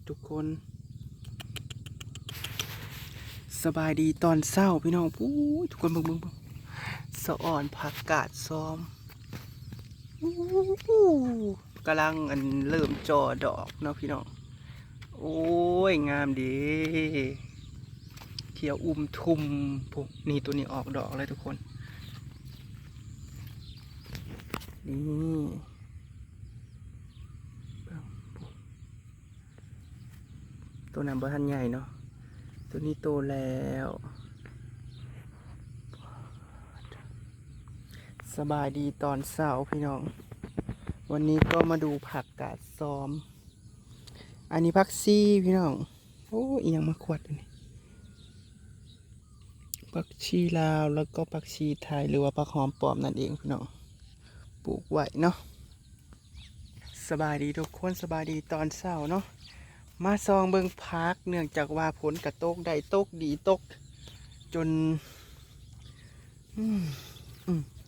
ทุกคนสบายดีตอนเช้าพี่น้องปู๊ทุกคนเบิ่งสะอ่อนผักกาดซ้อมกำลังเริ่มจอดอกเนาะพี่น้องโอ้ยงามดีเขียวทุ่มพวกนี่ตัวนี้ออกดอกเลยทุกคนนี่ตัวนั้นบ่ทันใหญ่เนาะตัวนี้โตแล้วสบายดีตอนเช้าพี่น้องวันนี้ก็มาดูผักกาดซ้อมอันนี้ผักชีพี่น้องโอ้ยยังมาขวดนี่ผักชีลาวแล้วก็ผักชีไทยหรือว่าผักหอมปลอมนั่นเองพี่น้องปลูกไว้เนาะสบายดีทุกคนสบายดีตอนเช้าเนาะมาซองเบิ่งพักเนื่องจากว่าผลกระตกได้ตกดีตกจน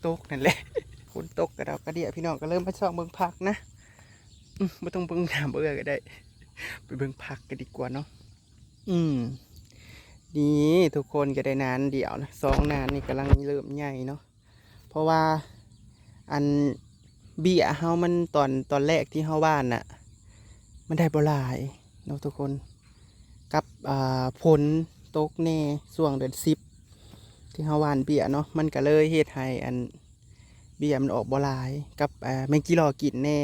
ตกนั่นแหละฝนตกกระดากระเดียพี่น้องก็เริ่มมาซองเบิ่งพักนะไม่ต้องเบิ่งหนาเบื่อก็ได้ไปเบิ่งพักกันดีกว่าเนาะนี่ทุกคนก็ได้นานเดียวนะ2 นานนี่กำลังเริ่มใหญ่เนาะเพราะว่าอันเบี้ยเฮามันตอนแรกที่เฮาบ้านน่ะมันได้บ่หลายเนาะทุกคนกับฝนตกแน่ช่วงเดือน10ที่เฮาหว่านเบี้ยเนาะมันก็เลยเฮ็ดให้เบี้ยมันออกบ่หลายกับแมงจีรอกินแน่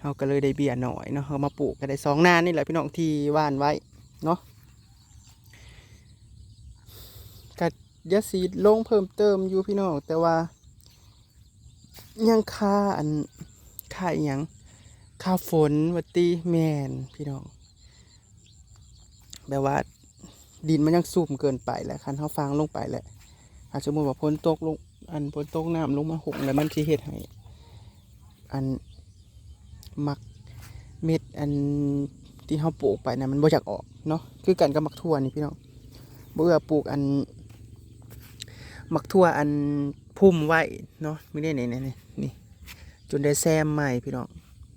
เฮาก็เลยได้เบี้ยหน่อยเนาะเฮามาปลูกก็ได้2 นานนี่แหละพี่น้องที่หว่านไว้เนาะก็ยาสีลงเพิ่มเติมอยู่พี่น้องแต่ว่ายังค่าอีหยังค่าฝนวัตีแมนพี่น้องแบบว่าดินมันยังซุ่มเกินไปแหละคันเขาฟางลงไปแหละอาจจะสมมติว่าฝนตกลงฝนตกน้ำลงมาหกแล้วมันสิเฮ็ดให้มักเม็ดที่เขาปลูกไปนะมันบ่อยากออกเนาะคือกันกับมักทั่วนี่พี่น้องเบื่อปลูกมักทั่วพุ่มไว้เนาะไม่ได้นี่จนได้แซมใหม่พี่น้อง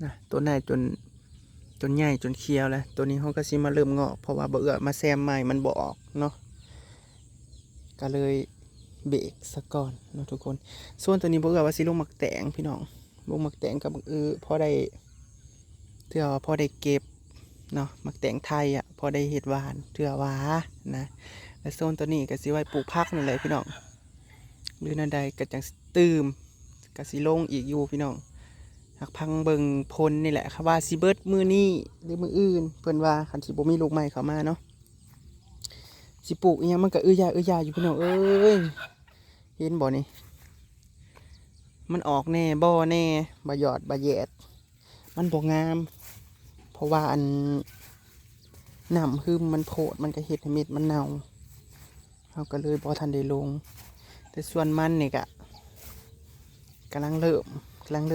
นะตัวไหนจนใหญ่จนเคี้ยวแล้วตัวนี้เขาก็ซิมาเริ่มงอกเพราะว่าเบื่อมาแซมใหม่มันบ่ออกเนาะก็เลยเบรกซะก่อนเนาะทุกคนส่วนตัวนี้เบื่อว่าสิลงหมักแตงพี่น้องลงหมักแตงกับพอได้เถื่อพอได้เก็บเนาะหมักแตงไทยพอได้เห็ดหวานเถื่อว่านะและโซนตัวนี้ก็สิไว้ปลูกผักนี่แหละพี่น้องหรือนั่นใดก็จังตื่มก็สิลงอีกอยู่พี่น้องหักพังเบิงพลนี่แหละครับว่าสิเบิร์ดมือนี่หรือมืออื่นเพิ่นว่าคันสิบ่มีลูกใหม่เข้ามาเนาะสิปลูกอีหยังมันก็ยาอยู่พี่น้องเอ้ยเห็นบ่นี่มันออกแน่บ่แน่บ่หยอดบ่แยดมันบ่งามเพราะว่าน้ำคือมันโผดมันก็เฮ็ดให้เม็ดมันเน่าเราก็เลยบ่ทันได้ลงแต่ส่วนมันนี่ก็กำลังเริ่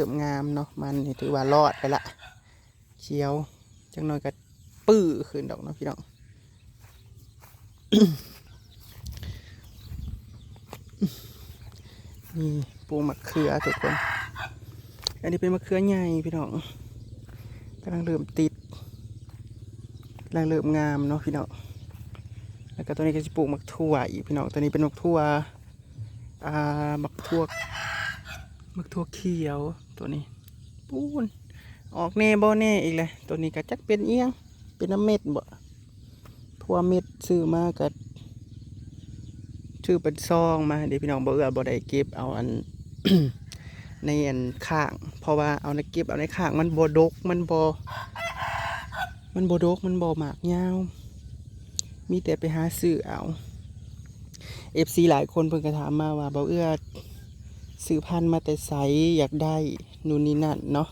มงามเนาะมันนี่ถือว่ารอดไปละเขียวจังหน่อยก็ปื้อขึ้นดอกเนาะพี่น้อง นี่ปลูกมะเขือทุกคนอันนี้เป็นมะเขือใหญ่พี่น้องกำลังเริ่มติดกำลังเริ่มงามเนาะพี่น้องแล้วก็ตัวนี้ก็จะปลูกมะถั่วอีกพี่น้องตัวนี้เป็นมะถั่วมะถั่วเขียวตัวนี้ปูนออกแน่บ่แน่อีกเลยตัวนี้ก็จักเป็นเอียงเป็นน้ำเม็ดบ่ถั่วเม็ดซื้อมาก็ชื่อเป็นซองมาเดี๋ยวพี่น้องบ่ได้เก็บเอาในข้างเพราะว่าเอาในเก็บเอาในข้างมันบ่ดกมันบ่ดกมันบ่หมากยาวมีแต่ไปหาซื้อเอา FC หลายคนเพิ่นก็ถามมาว่าบ่ซื้อพันธุ์มาแต่ไสอยากได้นู่นนี่นั่นเนาะ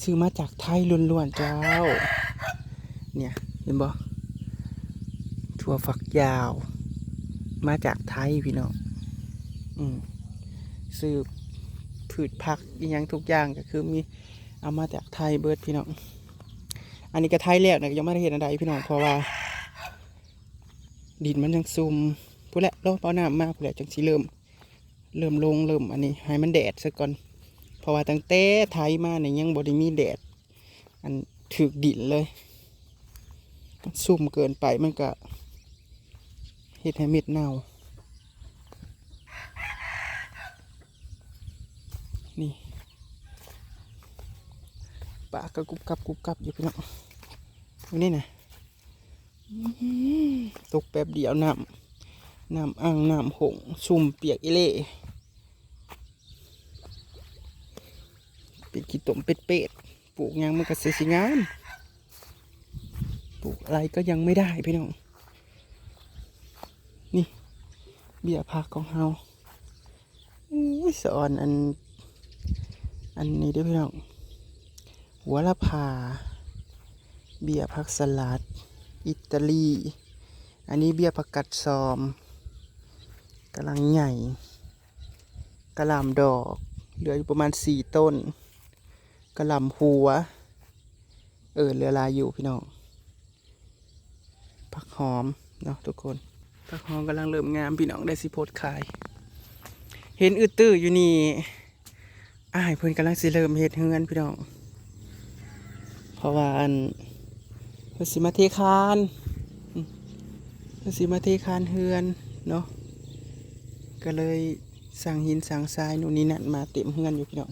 ซื้อมาจากไทยล้วนๆเจ้าเนี่ยเห็นบ่ถั่วฝักยาวมาจากไทยพี่น้องซื้อพืชผักอีหยังทุกอย่างก็คือมีเอามาจากไทยเบิดพี่น้องอันนี้ก็ไทยแล้วนะยังไม่ได้เห็นอะไรพี่น้องเพราะว่าดินมันยังซุ่มพูดแหละรอเป้าน้ำมากพูดแหละจังสิเริ่มลงอันนี้ให้มันแดดซะก่อนเพราะว่าตั้งแต่ไทยมาเนี่ยยังบ่ได้มีแดดถึกดินเลย ซุ่มเกินไปมันก็เฮ็ดให้เม็ดเน่านี่ปลาก็กุบกับอยู่พี่น้องนี่นะตกแป๊บเดียวน้ำอ่างน้ำหงซุ่มเปียกอิเล่เป็นขี้ตมเป็ดปลูกยังมันก็สิงามปลูกอะไรก็ยังไม่ได้พี่น้องนี่เบี้ยผักของเฮาสอนอันนี้ด้วยพี่น้องหัวละพาเบี้ยผักสลัดอิตาลีอันนี้เบี้ยผักกัดซอมกำลังใหญ่กระหล่ำดอกเหลืออยู่ประมาณ4 ต้นกระหล่ำหัวเหลือลายอยู่พี่น้องผักหอมเนาะทุกคนผักหอมกำลังเริ่มงามพี่น้องได้สิโพดขายเห็นอื้อตื้ออยู่นี่อ้ายเพิ่นกำลังสิเริ่มเฮ็ดเฮือนพี่น้องเพราะว่าเพิ่นสิมาเทคานเพิ่นสิมาเทคานเฮือนเนาะก็เลยสั่งหินสั่งทรายนู่นนี่นั่นมาเต็มเฮือนอยู่พี่น้อง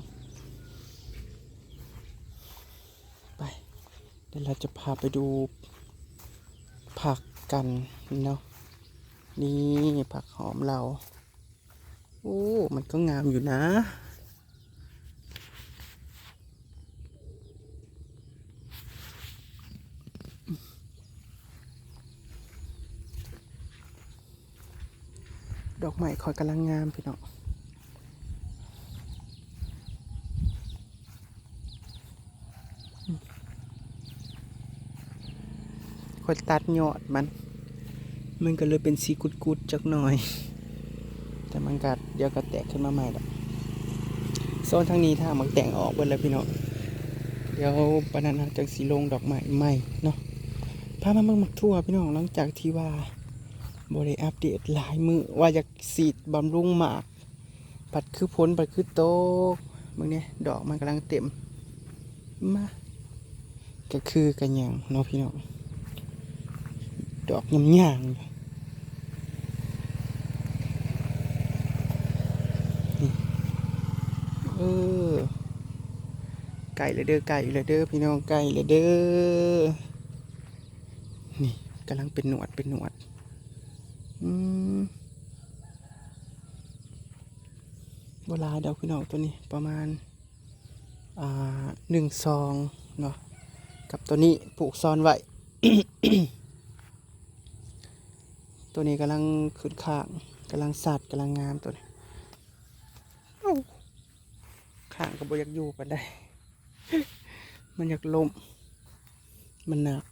ไปเดี๋ยวเราจะพาไปดูผักกันเนาะนี่ผักหอมเราโอ้มันก็งามอยู่นะดอกไม้คอยกำลังงามพี่น้องคอยตัดยอดมันก็เลยเป็นสีกุดๆจักหน่อยแต่มันกัดเดี๋ยวก็แตกขึ้นมาใหม่แล้วโซนทางนี้ถ้ามันแต่งออกไปแล้วพี่น้องเดี๋ยวปนันจังสีลงดอกไม้ใหม่เนาะพามาเมืองมักทั่วพี่น้องหลังจากที่ว่าบริอัปเดตหลายมือว่าจะสีดบำรุงหมากปัดคือพ้นปัดคือโตเมื่อนี้ดอกมันกำลังเต็มมาก็คือกันอย่างเนาะพี่น้องดอกยำย่างไก่เลยเด้อไก่เลยเด้อพี่น้องไก่เลยเด้อนี่กำลังเป็นหนวดโบราณเดาพี่น้องตัวนี้ประมาณ1 ซองเนาะกับตัวนี้ปลูกซ้อนไว้ ตัวนี้กำลังขึ้นข้างกำลังสัตว์กำลังงามตัวนี้ข้างก็บ่อยากอยู่ปานใด มันอยากล้มมันหนัก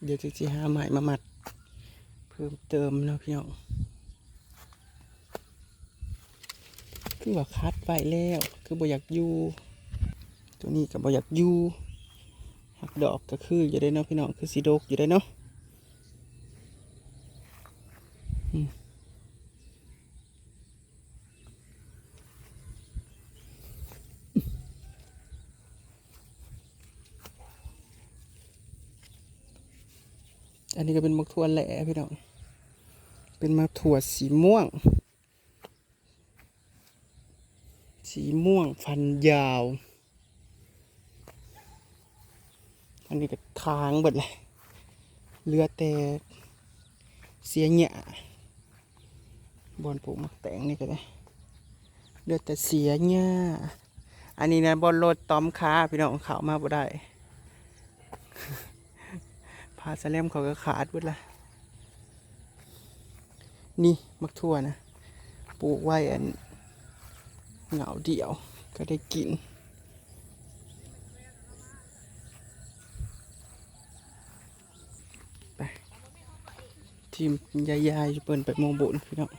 เดี๋ยวจะหาใหม่มามัดเพิ่มเติมนะพี่น้องคือว่าคัดไว้แล้วคือบ่อยากอยู่ตัวนี้ก็บ่อยากอยู่หักดอกก็คืออยู่ได้เนาะพี่น้องคือสีดกอยู่ได้เนาะอันนี้ก็เป็นมะถั่วแหล่พี่น้องเป็นมะถั่วสีม่วงฟันยาวอันนี้ก็ทางหมดเลยเรือแต่เสียหยาบอนปลูกมักแตงนี่ก็ได้เรือแต่เสียหยาอันนี้นะบอนโรดต้อมค้าพี่น้องเขามาบ่ได้พาสแลมเขาก็ขาดหมดละนี่มักทั่วนะปลูกไว้เหงาเดียวก็ได้กินไปทีมยายๆเปิดไปมองบนพี่น้อง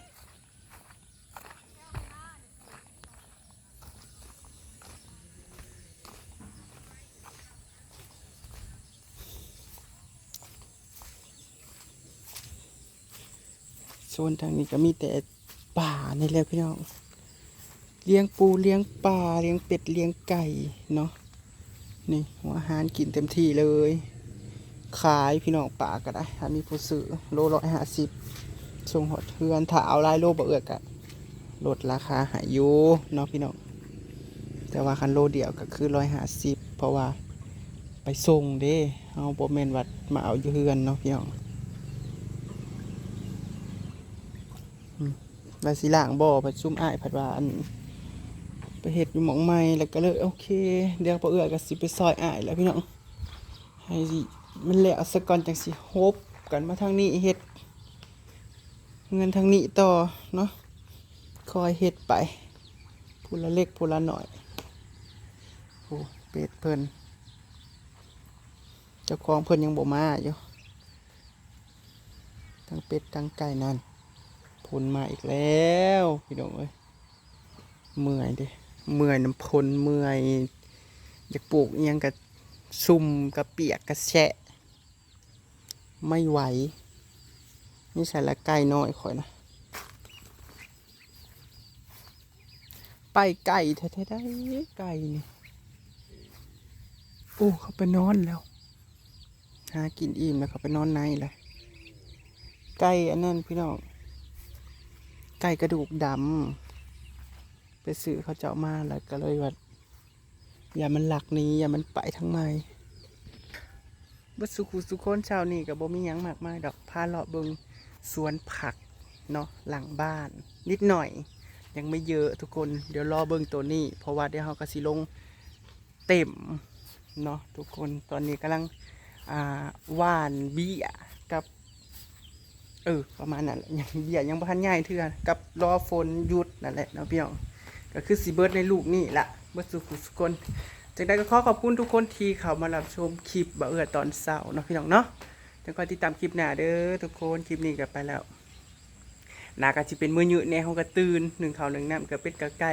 โซนทางนี้ก็มีแต่ป่านี่แหละพี่น้องเลี้ยงปูเลี้ยงปลาเลี้ยงเป็ดเลี้ยงไก่เนาะ นี่หัวอาหารกินเต็มที่เลย ขายพี่น้องป่าก็ได้ถ้ามีผู้ซื้อโล150ส่งหอดเทือนถ้าเอาหลายโลบ่เอื้อกะลดราคาให้อยู่เนาะพี่น้องแต่ว่าคันโลเดียวก็คือ150เพราะว่าไปส่งเด้เอาบ่แม่นว่ามาเอาอยู่เฮือนเนาะพี่น้องว่าสิล้างบ่ไปซุ่มอ้ายผัดว่าอันไปเฮ็ดอยู่หม้องใหม่แล้วก็เลยโอเคเดี๋ยวบ่เอื้อก็สิไปซอยอ้ายแล้วพี่น้องให้สิมันแล้วซะก่อนจังสิโฮบกันมาทางนี้เฮ็ดเงินทางนี้ต่อเนาะคอยเฮ็ดไปผู้ละเล็กผู้ละหน่อยโอ้เป็ดเพิ่นเจ้าของเพิ่นยังบ่มาอยู่ทั้งเป็ดทั้งไก่นั่นพลมาอีกแล้วพี่น้องเอ้ยเมื่อยเด้เมื่อยน้ำพลเมื่อยอยากปลูกอิหยังกับซุ่มกับเปียกกับแฉะไม่ไหวนี่ใส่ละไก่น้อยข่อยนะไปไก่แท้ๆได้ไก่นี่โอ้เขาไปนอนแล้วหากินอิ่มแล้วเขาไปนอนในเลยไก่อันนั้นพี่น้องไก่กระดูกดำไปซื้อเขาเจาะมาแล้วก็เลยว่าอย่ามันหลักนี้อย่ามันไปทั้งไม้บัดสุขุสุคนเช้านี่กับบ่มีหยังมากมายดอกพาเลาะเบิงสวนผักเนาะหลังบ้านนิดหน่อยยังไม่เยอะทุกคนเดี๋ยวรอเบิงตัวนี้เพราะว่าเดี๋ยวเขาก็สิลงเต็มเนาะทุกคนตอนนี้กำลังว่านเบี้ยกับประมาณนั้นแหละยังเบี้ยยังบ่ทันใหญ่เทื่อกับรอฝนหยุดนั่นแหละเนาะพี่น้องก็คือสิเบิดในลูกนี่ละเบิดสุขุสุคนจากนั้นก็ขอบคุณทุกคนที่เข้ามารับชมคลิปบ่เอื้อตอนเช้าเนาะพี่น้องเนาะแล้วก็ติดตามคลิปหน้าเด้อทุกคนคลิปนี้ก็ไปแล้วนาก็สิเป็นมื้อยืดแน่เฮาก็ตื่น1 ข้าว 1 น้ำก็เป็ดก็ไก่